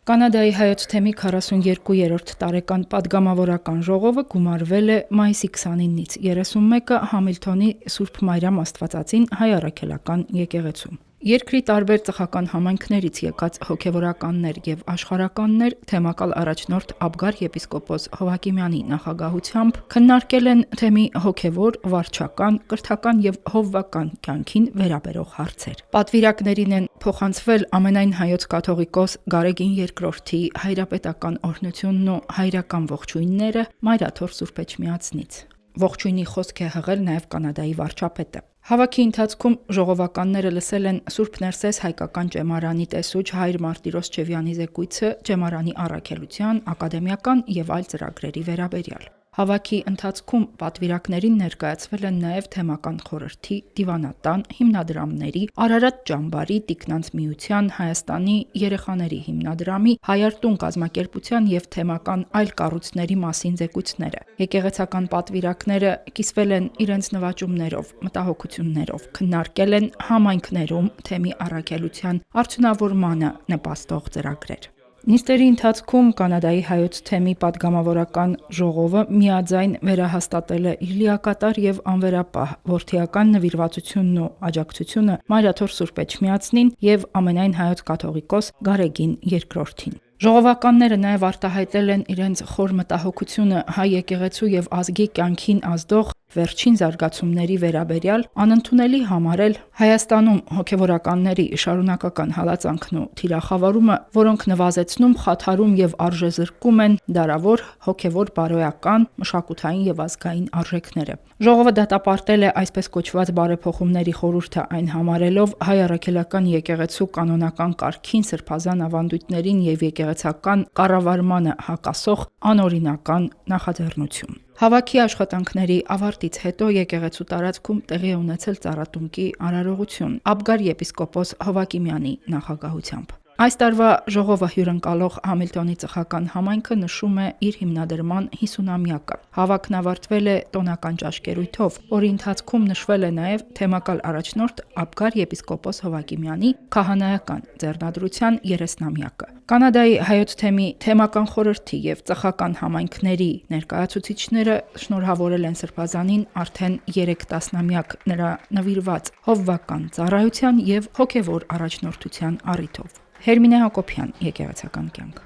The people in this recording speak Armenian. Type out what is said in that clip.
Կանադայի հայոց թեմի 42-րդ տարեկան պատգամավորական ժողովը գումարվել է մայիսի 29-ից 31-ը Համիլթոնի Սուրբ Մարիամ Աստվածածին հայ առաքելական եկեղեցում։ Երկրի տարբեր ծխական համայնքներից եկած հոգևորականներ եւ աշխարհականներ թեմակալ առաջնորդ Աբգար եպիսկոպոս Հովակիմյանի նախագահությամբ քննարկել են թեմի հոգևոր, վարչական, կրթական եւ հովվական կյանքին վերաբերող հարցեր։ Պատվիրակներին են փոխանցվել ամենայն հայոց կաթողիկոս Գարեգին II-ի հայրապետական օրհնությունն ու հայրական ողջույնները Մայրաթոր Սուրբ Էջմիածնից։ Ողջույնի խոսք է հղել նաև Կանադայի վարչապետը։ Հավաքի ընթացքում ժողովականները լսել են Սուրբ Ներսես հայկական ճեմարանի տեսուչ Հայր Մարտիրոս Չևյանի զեկույցը ճեմարանի առաքելության, ակադեմիական եւ այլ ծրագրերի վերաբերյալ։ Հավաքի ընթացքում պատվիրակներին ներկայացվել են նաև թեմական խորհրդի, դիվանատան, հիմնադրամների, Արարատ ճամբարի, Տիկնանց միության, Հայաստանի երեխաների հիմնադրամի, Հայարտուն կազմակերպության եւ թեմական այլ կառույցների մասին զեկույցները։ Եկեղեցական պատվիրակները կիսվել են իրենց նվաճումներով, մտահոգություններով, քննարկել են համայնքներում թեմի առաքելության արդյունավորմանը նպաստող ծրագրեր։ Նիստերի ընթացքում Կանադայի հայոց թեմի պատգամավորական ժողովը միաձայն վերահաստատել է իր լիակատար եւ անվերապահ որդիական նվիրվածությունն ու աջակցությունը Մայրաթոր Սուրբ Էջմիածնին եւ ամենայն հայոց կաթողիկոս Գարեգին II-ին։ Ժողովականները նաև արտահայտել են իրենց խոր մտահոգությունը հայ եկեղեցու եւ ազգի կյանքին ազդող վերջին զարգացումների վերաբերյալ, անընդունելի համարել Հայաստանում հոգևորականների շարունակական հալածանքն ու թիրախավարումը, որոնք նվազեցնում, խաթարում եւ արժեզրկում են դարավոր հոգևոր բարոյական, մշակութային եւ ազգային արժեքները։ Ժողովը դատապարտել է այսպես կոչված բարեփոխումների խորհուրդը, այն համարելով հայ առաքելական եկեղեցու կանոնական կարգին, սրբազան ավանդույթներին եւ եկեղեցական կառավարմանը հակասող անօրինական նախաձեռնություն։ Հավաքի աշխատանքների ավարտից հետո եկեղեցու տարածքում տեղի է ունեցել ծառատունկի արարողություն Աբգար եպիսկոպոս Հովակիմյանի նախագահությամբ։ Այս տարվա ժողովը հյուրընկալող Համիլթոնի ծխական համայնքը նշում է իր հիմնադրման 50-ամյակը։ Հավաքն ավարտվել է տոնական ճաշկերույթով, որի ընթացքում նշվել է նաև թեմակալ առաջնորդ Աբգար եպիսկոպոս Հովակիմյանի քահանայական ձեռնադրության 30-ամյակը։ Կանադայի հայոց թեմի թեմական խորհրդի եւ ծխական համայնքների ներկայացուցիչները շնորհավորել են Սրբազանին արդեն 3 տասնամյակ նրա նվիրված հովվական ծառայության եւ հոգեվոր առաջնորդության առիթով։ Հերմինե Հակոբյան, Եկեղեցական կյանք։